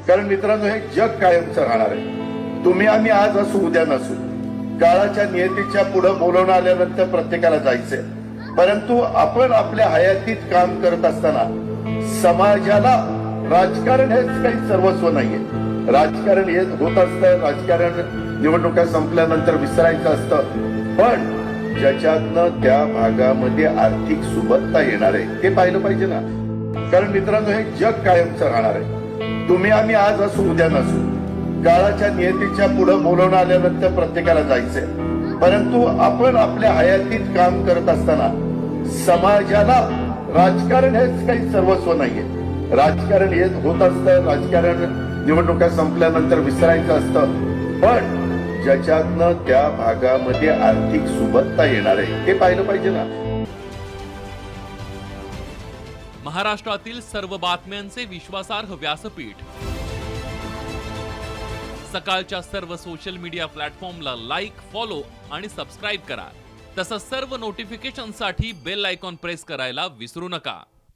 कारण मित्रांनो, हे जग कायमचं राहणार आहे. तुम्ही आम्ही आज असू उद्या नसू, काळाच्या नियतीच्या पुढे बोलवणं आल्यानंतर प्रत्येकाला जायचंय. परंतु आपण आपल्या हयातीत काम करत असताना समाजाला राजकारण हेच काही सर्वस्व नाहीये. राजकारण हे होत असतं, राजकारण निवडणुका संपल्यानंतर विसरायचं असतं, पण ज्याच्यातनं त्या भागामध्ये आर्थिक सुबत्ता येणार आहे ते पाहिलं पाहिजे ना. कारण मित्रांनो, हे जग कायमचं राहणार आहे. तुम्ही आम्ही आज असू उद्या नसू, काळाच्या नियतीच्या पुढे बोलवणं आल्यानंतर प्रत्येकाला जायचंय. परंतु आपण आपल्या हयातीत काम करत असताना समाजाला राजकारण हेच काही सर्वस्व नाहीये. राजकारण हे होत असतं, राजकारण निवडणुका संपल्यानंतर विसरायचं असतं, पण ज्याच्यातनं त्या भागामध्ये आर्थिक सुबत्ता येणार आहे ते पाहिलं पाहिजे ना. महाराष्ट्रातील सर्व बातम्यांचे विश्वासार्ह व्यासपीठ. सकाळच्या सर्व सोशल मीडिया प्लॅटफॉर्मला लाईक, फॉलो आणि सबस्क्राईब करा. तसंच सर्व नोटिफिकेशनसाठी बेल आयकॉन प्रेस करायला विसरू नका.